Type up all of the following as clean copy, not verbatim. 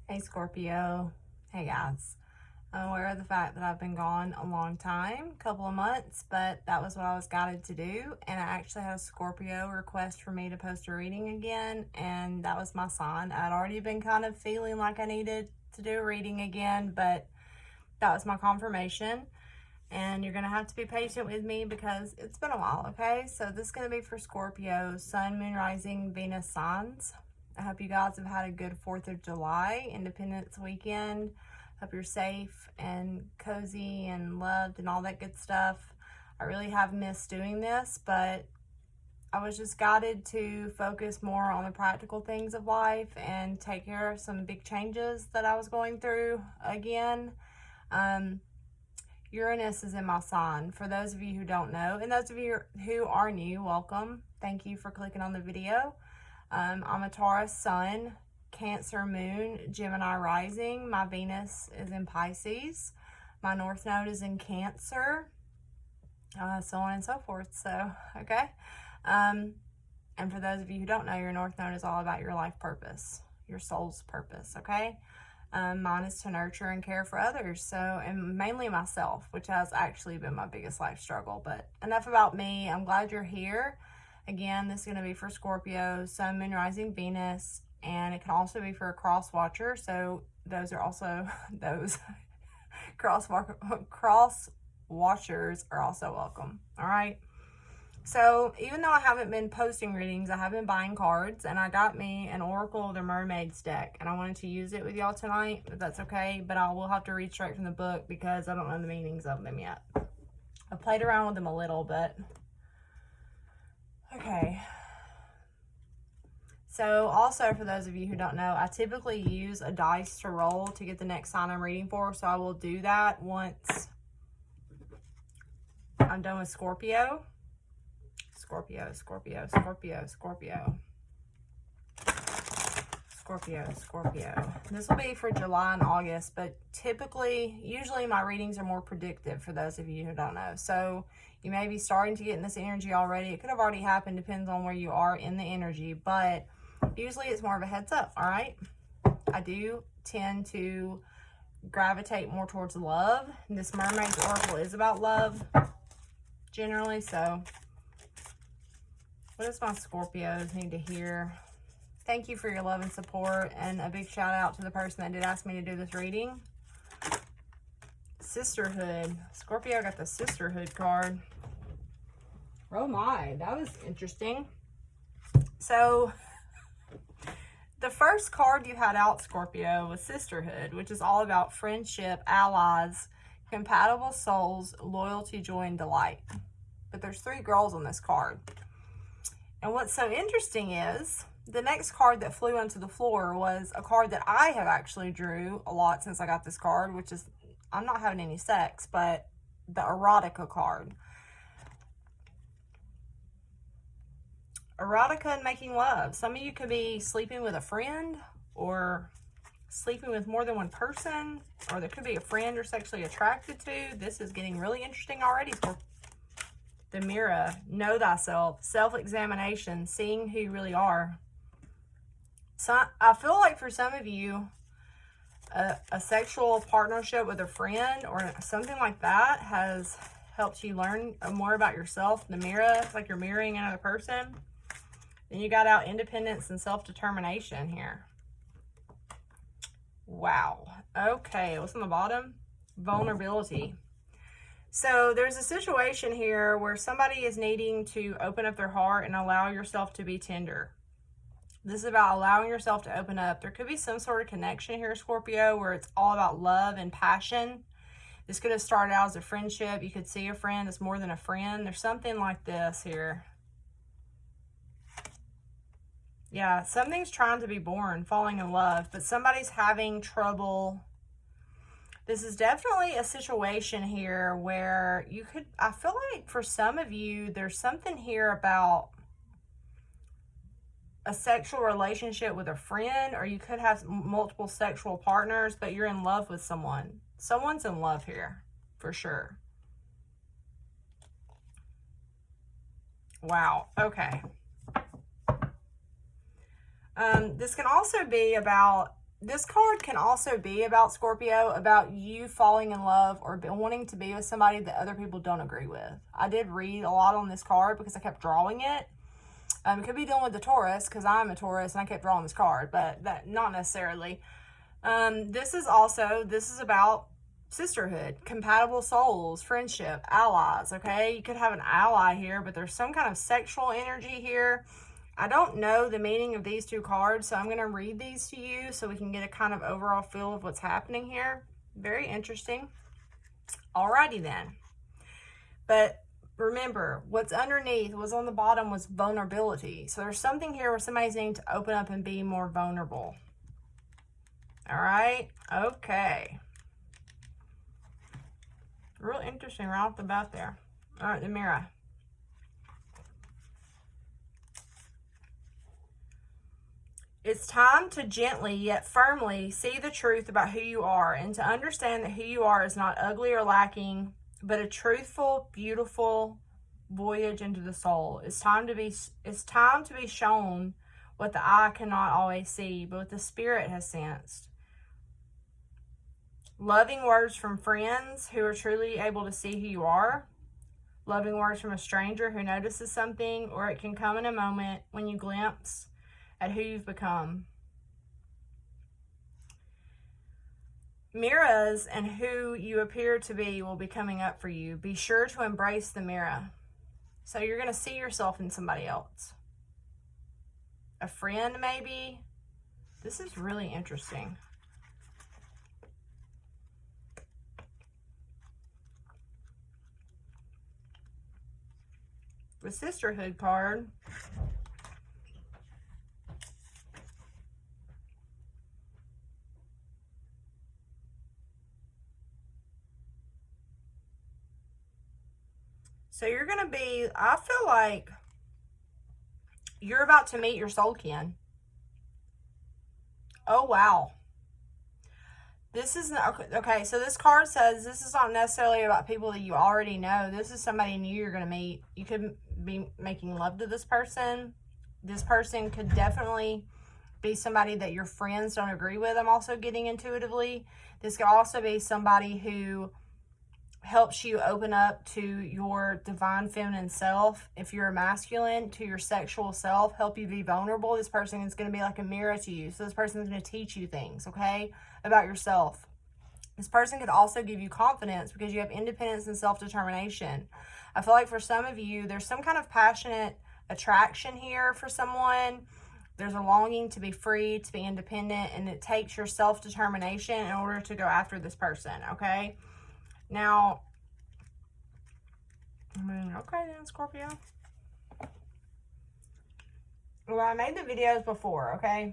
Hey Scorpio. Hey guys. I'm aware of the fact that I've been gone a long time, couple of months, but that was what I was guided to do. And I actually had a Scorpio request for me to post a reading again, and that was my sign. I'd already been kind of feeling like I needed to do a reading again, but that was my confirmation. And you're going to have to be patient with me because it's been a while, okay? So this is going to be for Scorpio, Sun, Moon, Rising, Venus signs. I hope you guys have had a good 4th of July, Independence weekend. Hope you're safe and cozy and loved and all that good stuff. I really have missed doing this, but I was just guided to focus more on the practical things of life and take care of some big changes that I was going through again. Uranus is in my sign. For those of you who don't know, and those of you who are new, welcome. Thank you for clicking on the video. I'm a Taurus Sun, Cancer Moon, Gemini Rising. My Venus is in Pisces. My North Node is in Cancer, so on and so forth. So, okay. And for those of you who don't know, your North Node is all about your life purpose, your soul's purpose, okay? Mine is to nurture and care for others, so, and mainly myself, which has actually been my biggest life struggle. But enough about me. I'm glad you're here. Again, this is going to be for Scorpio, Sun, Moon, Rising, Venus, and it can also be for a cross watcher. So those are also, those cross watchers are also welcome. All right. So even though I haven't been posting readings, I have been buying cards, and I got me an Oracle of the Mermaids deck, and I wanted to use it with y'all tonight, but that's okay. But I will have to read straight from the book because I don't know the meanings of them yet. I've played around with them a little, but okay. So also, for those of you who don't know, I typically use a dice to roll to get the next sign I'm reading for. So I will do that once I'm done with Scorpio. Scorpio, Scorpio, Scorpio, Scorpio. Scorpio, Scorpio. This will be for July and August, but usually my readings are more predictive for those of you who don't know. So you may be starting to get in this energy already. It could have already happened, depends on where you are in the energy, but usually it's more of a heads up, all right? I do tend to gravitate more towards love. This Mermaid's Oracle is about love, generally, so what does my Scorpios need to hear? Thank you for your love and support, and a big shout out to the person that did ask me to do this reading. Sisterhood. Scorpio got the Sisterhood card. Oh my, that was interesting. So, the first card you had out, Scorpio, was Sisterhood, which is all about friendship, allies, compatible souls, loyalty, joy, and delight. But there's 3 girls on this card. And what's so interesting is the next card that flew onto the floor was a card that I have actually drew a lot since I got this card, which is, I'm not having any sex, but the erotica card. Erotica and making love. Some of you could be sleeping with a friend or sleeping with more than one person, or there could be a friend you're sexually attracted to. This is getting really interesting already. The mirror, know thyself, self-examination, seeing who you really are. So I feel like for some of you, a sexual partnership with a friend or something like that has helped you learn more about yourself. The mirror, it's like you're mirroring another person. Then you got out independence and self-determination here. Wow. Okay, what's on the bottom? Vulnerability. So there's a situation here where somebody is needing to open up their heart and allow yourself to be tender. This is about allowing yourself to open up. There could be some sort of connection here, Scorpio, where it's all about love and passion. This could have started out as a friendship. You could see a friend as more than a friend. There's something like this here. Yeah, something's trying to be born, falling in love, but somebody's having trouble. This is definitely a situation here where you could, I feel like for some of you, there's something here about a sexual relationship with a friend, or you could have multiple sexual partners, but you're in love with someone. Someone's in love here, for sure. Wow, okay. This can also be about This card can also be about Scorpio, about you falling in love or wanting to be with somebody that other people don't agree with. I did read a lot on this card because I kept drawing it. It could be dealing with the Taurus because I'm a Taurus and I kept drawing this card, but that not necessarily. This is about sisterhood, compatible souls, friendship, allies, okay? You could have an ally here, but there's some kind of sexual energy here. I don't know the meaning of these two cards, so I'm going to read these to you so we can get a kind of overall feel of what's happening here. Very interesting. Alrighty then. But remember, what's underneath, what's on the bottom was vulnerability. So there's something here where somebody's needing to open up and be more vulnerable. Alright? Okay. Real interesting right off the bat there. Alright, the mirror. It's time to gently yet firmly see the truth about who you are and to understand that who you are is not ugly or lacking, but a truthful, beautiful voyage into the soul. It's time to be shown what the eye cannot always see, but what the spirit has sensed. Loving words from friends who are truly able to see who you are. Loving words from a stranger who notices something, or it can come in a moment when you glimpse at who you've become. Mirrors and who you appear to be will be coming up for you. Be sure to embrace the mirror. So you're going to see yourself in somebody else. A friend, maybe. This is really interesting. The sisterhood card. So you're going to be, I feel like you're about to meet your soul kin. Oh, wow. This is, okay, so this card says this is not necessarily about people that you already know. This is somebody new you're going to meet. You could be making love to this person. This person could definitely be somebody that your friends don't agree with. I'm also getting intuitively. This could also be somebody who helps you open up to your divine feminine self. If you're a masculine, to your sexual self, help you be vulnerable. This person is going to be like a mirror to you. So this person is going to teach you things, okay, about yourself. This person could also give you confidence because you have independence and self-determination. I feel like for some of you, there's some kind of passionate attraction here for someone. There's a longing to be free, to be independent, and it takes your self-determination in order to go after this person, okay? Now, okay then, Scorpio. Well, I made the videos before, okay?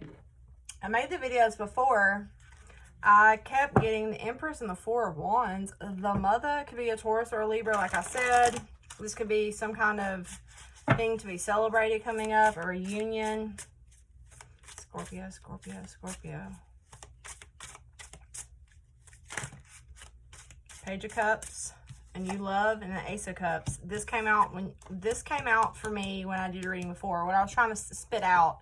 I kept getting the Empress and the Four of Wands. The mother could be a Taurus or a Libra, like I said. This could be some kind of thing to be celebrated coming up, a reunion. Scorpio, Scorpio, Scorpio. Page of Cups, and you love, and the Ace of Cups. This came out for me when I did your reading before. What I was trying to spit out,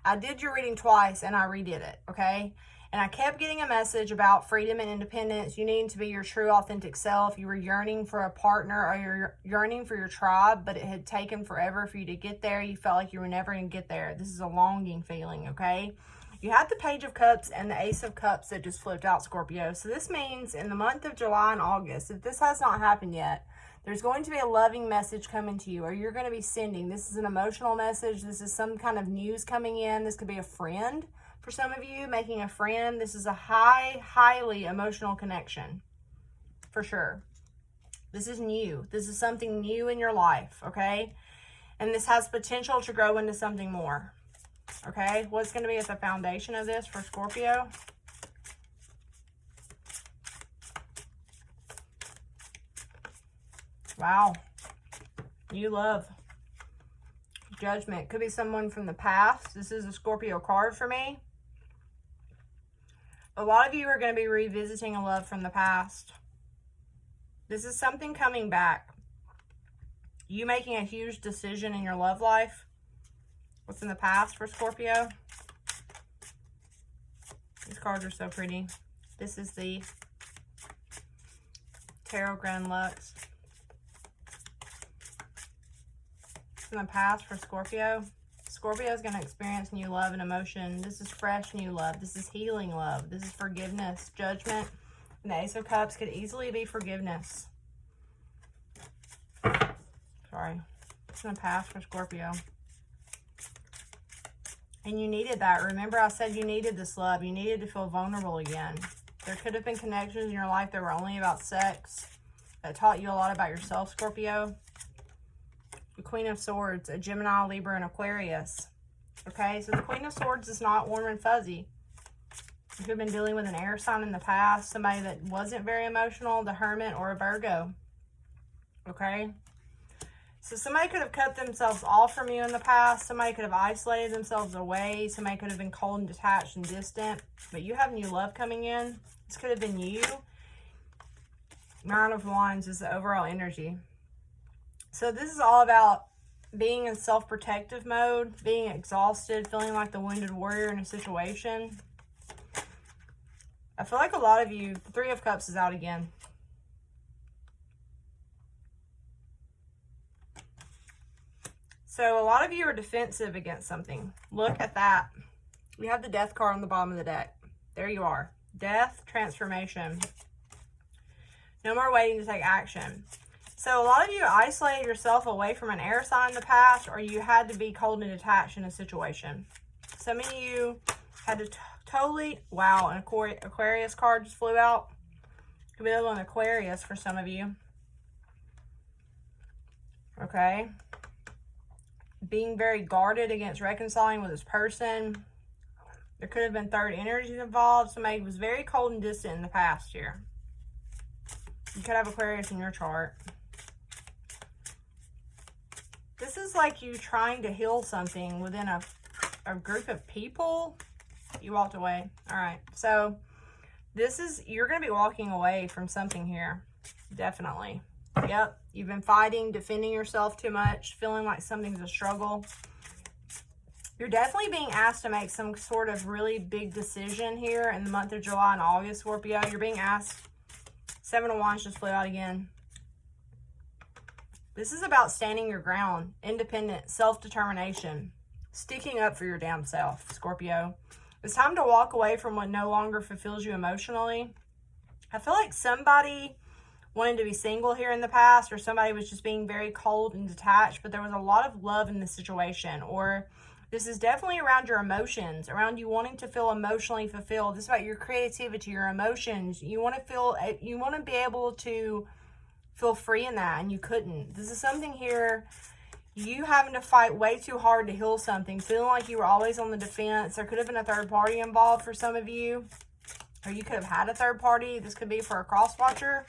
I did your reading twice and I redid it, okay? And I kept getting a message about freedom and independence. You need to be your true authentic self. You were yearning for a partner, or you're yearning for your tribe, but it had taken forever for you to get there. You felt like you were never going to get there. This is a longing feeling, okay? You had the Page of Cups and the Ace of Cups that just flipped out, Scorpio. So this means in the month of July and August, if this has not happened yet, there's going to be a loving message coming to you, or you're going to be sending. This is an emotional message. This is some kind of news coming in. This could be a friend for some of you, making a friend. This is a highly emotional connection, for sure. This is new. This is something new in your life, okay? And this has potential to grow into something more. Okay, what's going to be at the foundation of this for Scorpio? Wow. You love. Judgment. Could be someone from the past. This is a Scorpio card for me. A lot of you are going to be revisiting a love from the past. This is something coming back. You making a huge decision in your love life. What's in the past for Scorpio? These cards are so pretty. This is the Tarot Grand Lux. In the past for Scorpio. Scorpio is going to experience new love and emotion. This is fresh new love. This is healing love. This is forgiveness. Judgment. And the Ace of Cups could easily be forgiveness. Sorry. It's in the past for Scorpio. And you needed that. Remember I said you needed this love. You needed to feel vulnerable again. There could have been connections in your life that were only about sex, that taught you a lot about yourself, Scorpio. The Queen of Swords, a Gemini, Libra, and Aquarius. Okay, so the Queen of Swords is not warm and fuzzy. You could have been dealing with an air sign in the past, somebody that wasn't very emotional, the Hermit, or a Virgo. Okay? So somebody could have cut themselves off from you in the past. Somebody could have isolated themselves away. Somebody could have been cold and detached and distant. But you have new love coming in. This could have been you. Nine of Wands is the overall energy. So this is all about being in self-protective mode, being exhausted, feeling like the wounded warrior in a situation. I feel like a lot of you, the Three of Cups is out again. So a lot of you are defensive against something. Look at that. We have the Death card on the bottom of the deck. There you are. Death, transformation. No more waiting to take action. So a lot of you isolated yourself away from an air sign in the past, or you had to be cold and detached in a situation. Some of you had to totally, wow, an Aquarius card just flew out. Could be a little Aquarius for some of you. Okay. Being very guarded against reconciling with this person. There could have been third energies involved. Somebody was very cold and distant in the past here. You could have Aquarius in your chart. This is like you trying to heal something within a group of people. You walked away. All right. So this is, you're going to be walking away from something here. Definitely. Yep. You've been fighting, defending yourself too much, feeling like something's a struggle. You're definitely being asked to make some sort of really big decision here in the month of July and August, Scorpio. You're being asked. Seven of Wands just flew out again. This is about standing your ground, independent, self-determination, sticking up for your damn self, Scorpio. It's time to walk away from what no longer fulfills you emotionally. I feel like somebody wanted to be single here in the past, or somebody was just being very cold and detached, but there was a lot of love in this situation. Or this is definitely around your emotions, around you wanting to feel emotionally fulfilled. This is about your creativity, your emotions. You want to be able to feel free in that, and you couldn't. This is something here, you having to fight way too hard to heal something, feeling like you were always on the defense. There could have been a third party involved for some of you, or you could have had a third party. This could be for a cross watcher.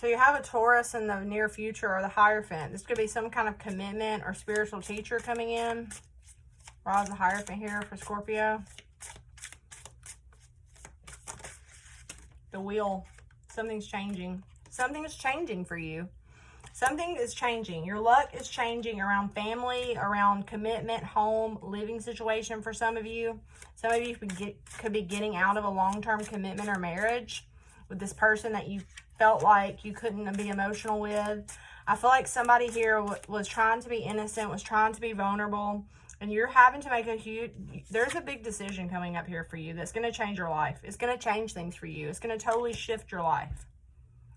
So you have a Taurus in the near future, or the Hierophant. This could be some kind of commitment or spiritual teacher coming in. Rise the Hierophant here for Scorpio. The Wheel. Something's changing. Something's changing for you. Something is changing. Your luck is changing around family, around commitment, home, living situation for some of you. Some of you could be getting out of a long-term commitment or marriage with this person that you felt like you couldn't be emotional with. I feel like somebody here was trying to be innocent, was trying to be vulnerable, and you're having to make there's a big decision coming up here for you that's going to change your life. It's going to change things for you. It's going to totally shift your life.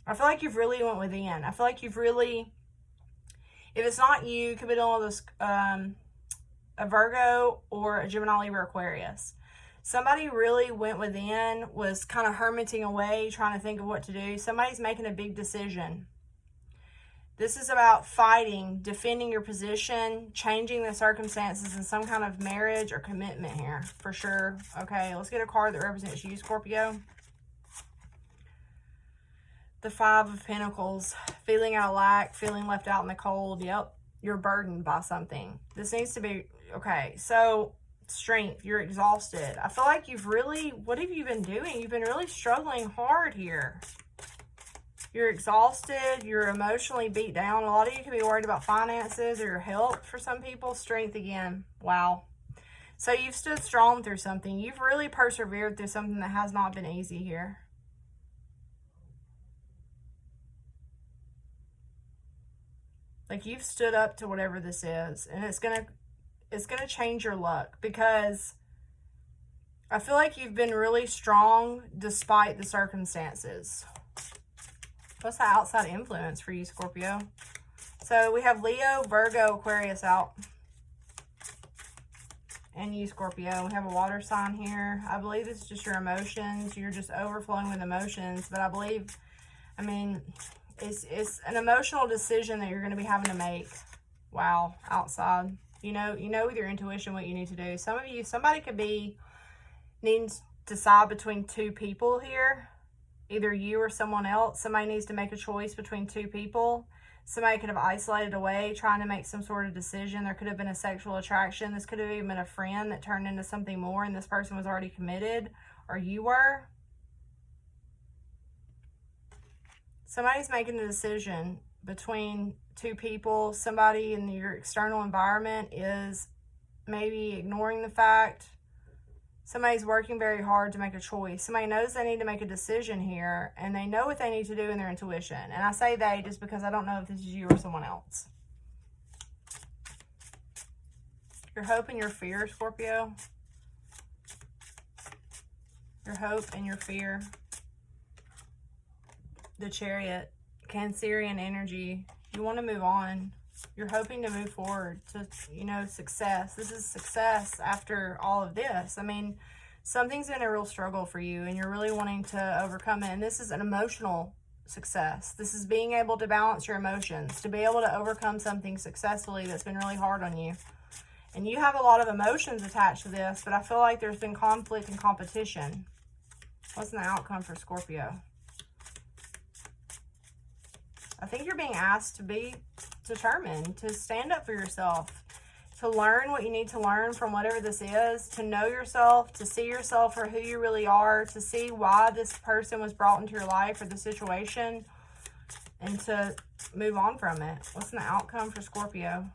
I feel like you've really went within. I feel like you've really, if it's not you, could be dealing with a Virgo or a Gemini, Libra, Aquarius. Somebody really went within, was kind of hermiting away, trying to think of what to do. Somebody's making a big decision. This is about fighting, defending your position, changing the circumstances in some kind of marriage or commitment here, for sure. Okay, let's get a card that represents you, Scorpio. The Five of Pentacles, feeling out of lack, feeling left out in the cold. Yep, you're burdened by something. This needs to be, okay, so strength, you're exhausted. I feel like you've really, what have you been doing? You've been really struggling hard here. You're exhausted, you're emotionally beat down. A lot of you could be worried about finances or your health for some people. Strength again. Wow. So you've stood strong through something. You've really persevered through something that has not been easy here. Like, you've stood up to whatever this is, and it's gonna change your luck, because I feel like you've been really strong despite the circumstances. What's the outside influence for you, Scorpio? So we have Leo, Virgo, Aquarius out. And you, Scorpio. We have a water sign here. I believe it's just your emotions. You're just overflowing with emotions. But I mean, it's an emotional decision that you're going to be having to make. Wow, outside. You know with your intuition what you need to do. Some of you, somebody could be needing to decide between two people here. Either you or someone else. Somebody needs to make a choice between two people. Somebody could have isolated away, trying to make some sort of decision. There could have been a sexual attraction. This could have even been a friend that turned into something more, and this person was already committed, or you were. Somebody's making a decision between two people. Somebody in your external environment is maybe ignoring the fact. Somebody's working very hard to make a choice. Somebody knows they need to make a decision here, and they know what they need to do in their intuition. And I say they just because I don't know if this is you or someone else. Your hope and your fear, Scorpio. Your hope and your fear. The Chariot. Cancerian energy. You want to move on. You're hoping to move forward to, success. This is success after all of this. I mean, something's been a real struggle for you, and you're really wanting to overcome it. And this is an emotional success. This is being able to balance your emotions, to be able to overcome something successfully that's been really hard on you. And you have a lot of emotions attached to this, but I feel like there's been conflict and competition. What's the outcome for Scorpio? I think you're being asked to be determined, to stand up for yourself, to learn what you need to learn from whatever this is, to know yourself, to see yourself for who you really are, to see why this person was brought into your life or the situation, and to move on from it. What's the outcome for Scorpio?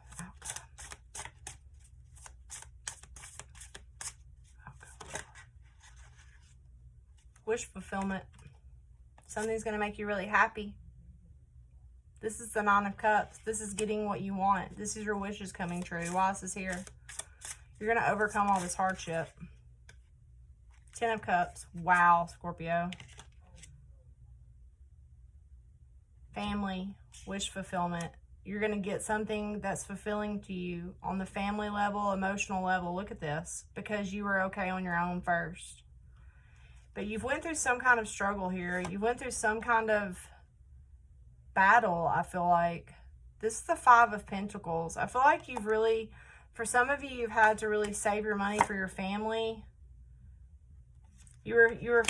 Wish fulfillment. Something's going to make you really happy. This is the Nine of Cups. This is getting what you want. This is your wishes coming true. Why is this here? You're going to overcome all this hardship. Ten of Cups. Wow, Scorpio. Family. Wish fulfillment. You're going to get something that's fulfilling to you on the family level, emotional level. Look at this. Because you were okay on your own first. But you've went through some kind of struggle here. You went through some kind of battle, I feel like. This is the Five of Pentacles. I feel like you've really, for some of you, you've had to really save your money for your family. You're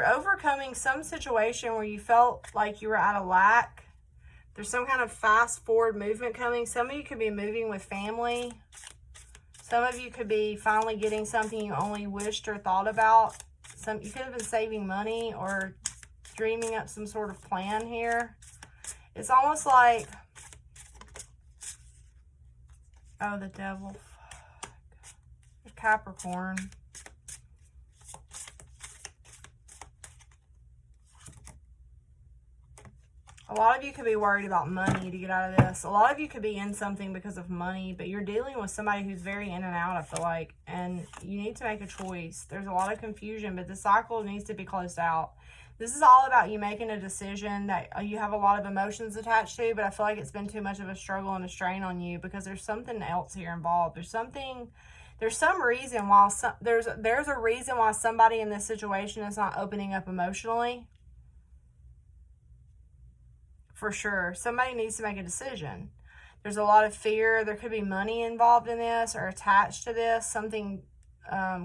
overcoming some situation where you felt like you were out of lack. There's some kind of fast forward movement coming. Some of you could be moving with family. Some of you could be finally getting something you only wished or thought about. You could have been saving money or dreaming up some sort of plan here. It's almost like, oh, the Devil. Capricorn. A lot of you could be worried about money to get out of this. A lot of you could be in something because of money, but you're dealing with somebody who's very in and out, I feel like, and you need to make a choice. There's a lot of confusion, but the cycle needs to be closed out. This is all about you making a decision that you have a lot of emotions attached to, but I feel like it's been too much of a struggle and a strain on you because there's something else here involved. There's some reason why there's a reason why somebody in this situation is not opening up emotionally. For sure. Somebody needs to make a decision. There's a lot of fear. There could be money involved in this or attached to this, something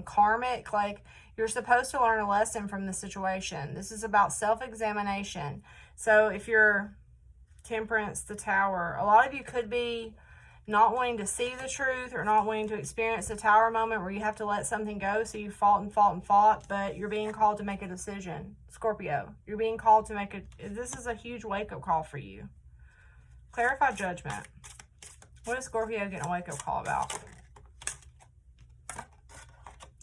karmic, like you're supposed to learn a lesson from the situation. This is about self-examination. So if you're Temperance, the Tower, a lot of you could be not wanting to see the truth or not wanting to experience the Tower moment where you have to let something go. So you fought and fought and fought, but you're being called to make a decision. Scorpio, you're being called to this is a huge wake-up call for you. Clarify Judgment. What is Scorpio getting a wake-up call about?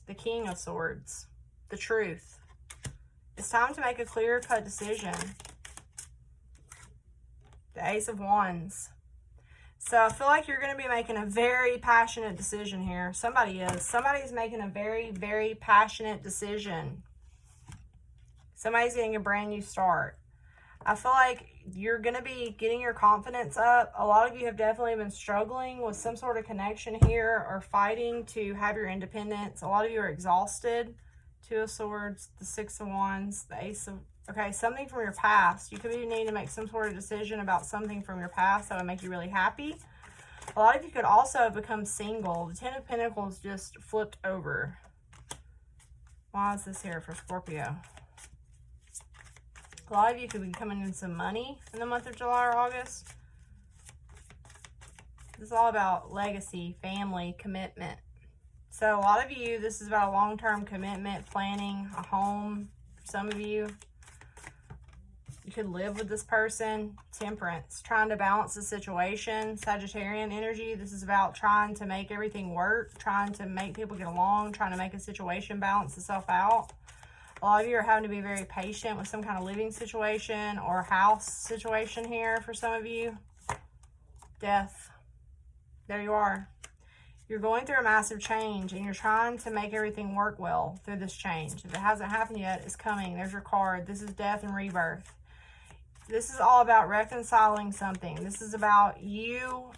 the King of Swords, the truth. It's time to make a clear-cut decision. The Ace of Wands. So I feel like you're going to be making a very passionate decision here. Somebody is. Somebody's making a very, very passionate decision. Somebody's getting a brand new start. I feel like you're going to be getting your confidence up. A lot of you have definitely been struggling with some sort of connection here or fighting to have your independence. A lot of you are exhausted. Two of Swords, the Six of Wands, the Ace of... Okay, something from your past. You could be needing to make some sort of decision about something from your past that would make you really happy. A lot of you could also have become single. The Ten of Pentacles just flipped over. Why is this here for Scorpio? A lot of you could be coming in some money in the month of July or August. This is all about legacy, family, commitment. So a lot of you, this is about a long-term commitment, planning, a home. For some of you, you could live with this person. Temperance, trying to balance the situation. Sagittarian energy, this is about trying to make everything work, trying to make people get along, trying to make a situation balance itself out. A lot of you are having to be very patient with some kind of living situation or house situation here for some of you. Death. There you are. You're going through a massive change and you're trying to make everything work well through this change. If it hasn't happened yet, it's coming. There's your card. This is death and rebirth. This is all about reconciling something. This is about you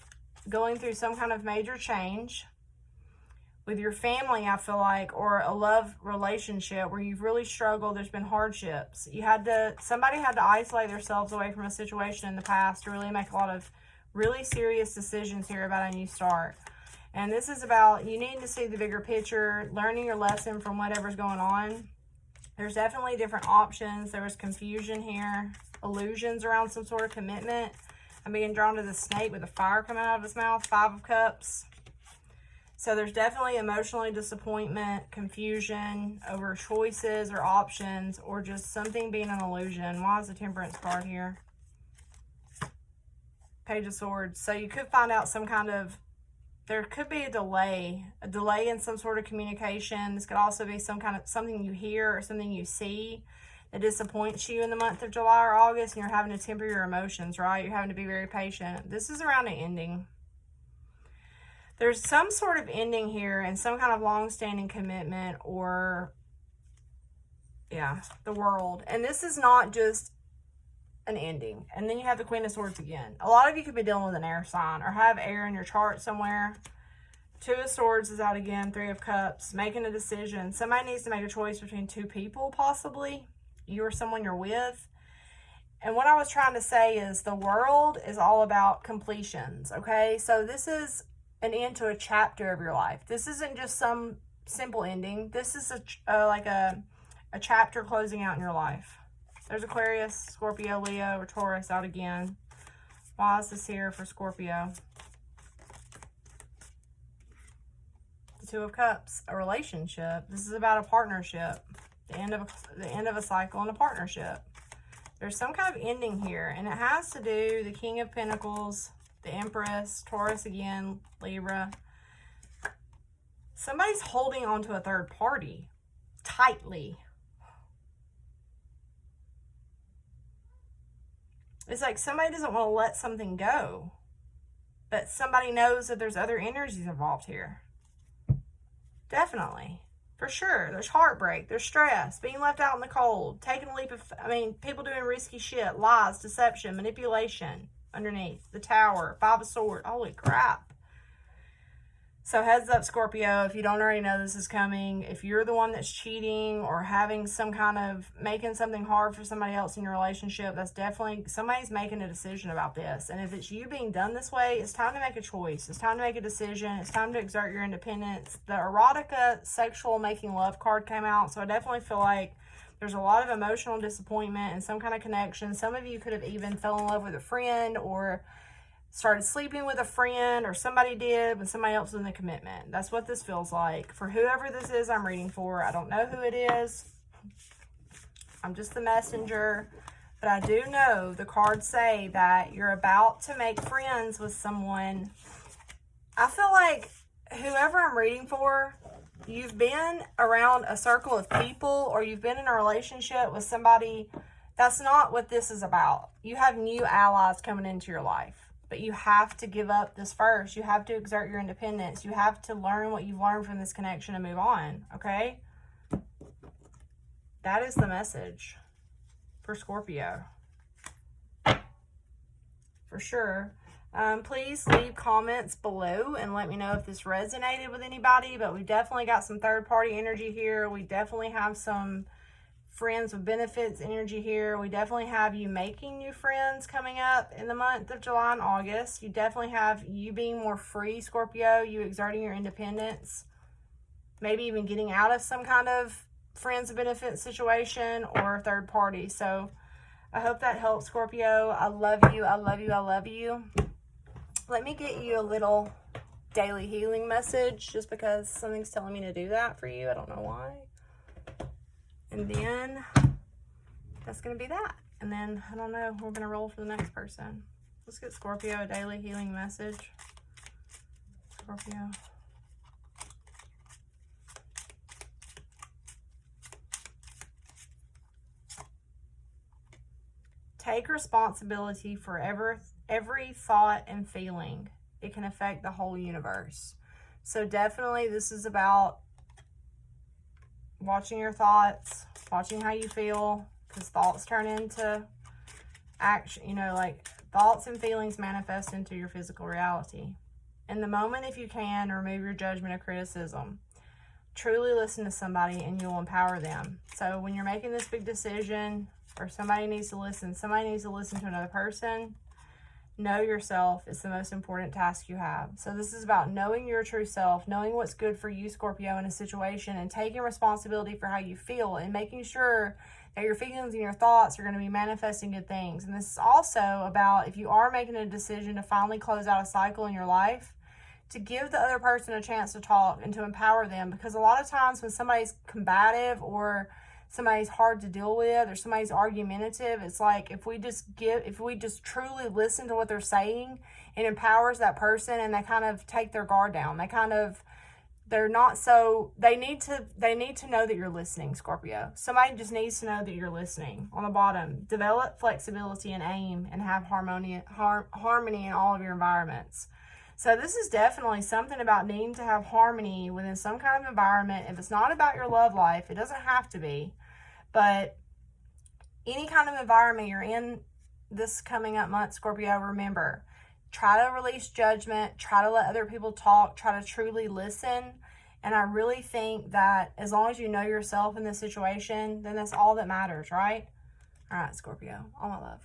going through some kind of major change with your family, I feel like, or a love relationship where you've really struggled. There's been hardships. Somebody had to isolate themselves away from a situation in the past to really make a lot of really serious decisions here about a new start. And this is about you needing to see the bigger picture, learning your lesson from whatever's going on. There's definitely different options. There was confusion here, illusions around some sort of commitment. I'm being drawn to the snake with the fire coming out of his mouth, Five of Cups. So there's definitely emotionally disappointment, confusion over choices or options, or just something being an illusion. Why is the Temperance card here? Page of Swords. So you could find out there could be a delay in some sort of communication. This could also be something you hear or something you see that disappoints you in the month of July or August, and you're having to temper your emotions, right? You're having to be very patient. This is around an ending. There's some sort of ending here and some kind of long-standing commitment or, yeah, the world. And this is not just an ending. And then you have the Queen of Swords again. A lot of you could be dealing with an air sign or have air in your chart somewhere. Two of Swords is out again. Three of Cups. Making a decision. Somebody needs to make a choice between two people, possibly. You or someone you're with. And what I was trying to say is the world is all about completions, okay? So this is an end to a chapter of your life. This isn't just some simple ending. This is like a chapter closing out in your life. There's Aquarius, Scorpio, Leo, or Taurus out again. Why is this here for Scorpio? The Two of Cups, a relationship. This is about a partnership. The end of a cycle and a partnership. There's some kind of ending here, and it has to do the King of Pentacles, the Empress, Taurus again, Libra. Somebody's holding on to a third party tightly. It's like somebody doesn't want to let something go, but somebody knows that there's other energies involved here. Definitely. For sure. There's heartbreak. There's stress. Being left out in the cold. Taking a leap of... people doing risky shit. Lies, deception, manipulation. Underneath. The Tower. Five of Swords. Holy crap. So heads up, Scorpio. If you don't already know this is coming. If you're the one that's cheating or having some kind of... making something hard for somebody else in your relationship, that's definitely... somebody's making a decision about this. And if it's you being done this way, it's time to make a choice. It's time to make a decision. It's time to exert your independence. The erotica sexual making love card came out. So I definitely feel like there's a lot of emotional disappointment and some kind of connection. Some of you could have even fell in love with a friend or started sleeping with a friend, or somebody did when somebody else was in the commitment. That's what this feels like. For whoever this is I'm reading for, I don't know who it is. I'm just the messenger. But I do know the cards say that you're about to make friends with someone. I feel like whoever I'm reading for, you've been around a circle of people, or you've been in a relationship with somebody. That's not what this is about. You have new allies coming into your life, but you have to give up this first. You have to exert your independence. You have to learn what you've learned from this connection and move on, okay? That is the message for Scorpio. For sure. Please leave comments below and let me know if this resonated with anybody, but we definitely got some third-party energy here. We definitely have some friends with benefits energy here. We definitely have you making new friends coming up in the month of July and August. You definitely have you being more free, Scorpio, you exerting your independence, maybe even getting out of some kind of friends with benefits situation or third party. So I hope that helps, Scorpio. I love you. I love you. I love you. Let me get you a little daily healing message just because something's telling me to do that for you. I don't know why. And then that's going to be that. And then, I don't know, we're going to roll for the next person. Let's get Scorpio a daily healing message. Scorpio. Take responsibility for every thought and feeling. It can affect the whole universe. So definitely this is about watching your thoughts, watching how you feel, because thoughts turn into action. You know, like thoughts and feelings manifest into your physical reality. In the moment, if you can, remove your judgment or criticism. Truly listen to somebody and you'll empower them. So when you're making this big decision, or somebody needs to listen to another person, know yourself is the most important task you have. So this is about knowing your true self, knowing what's good for you, Scorpio, in a situation, and taking responsibility for how you feel and making sure that your feelings and your thoughts are going to be manifesting good things. And this is also about, if you are making a decision to finally close out a cycle in your life, to give the other person a chance to talk and to empower them. Because a lot of times when somebody's combative or somebody's hard to deal with or somebody's argumentative, it's like if we just truly listen to what they're saying, it empowers that person and they kind of take their guard down. They need to know that you're listening, Scorpio. Somebody just needs to know that you're listening. On the bottom, develop flexibility and aim and have harmony in all of your environments. So this is definitely something about needing to have harmony within some kind of environment. If it's not about your love life, it doesn't have to be. But any kind of environment you're in this coming up month, Scorpio, remember, try to release judgment, try to let other people talk, try to truly listen. And I really think that as long as you know yourself in this situation, then that's all that matters, right? All right, Scorpio, all my love.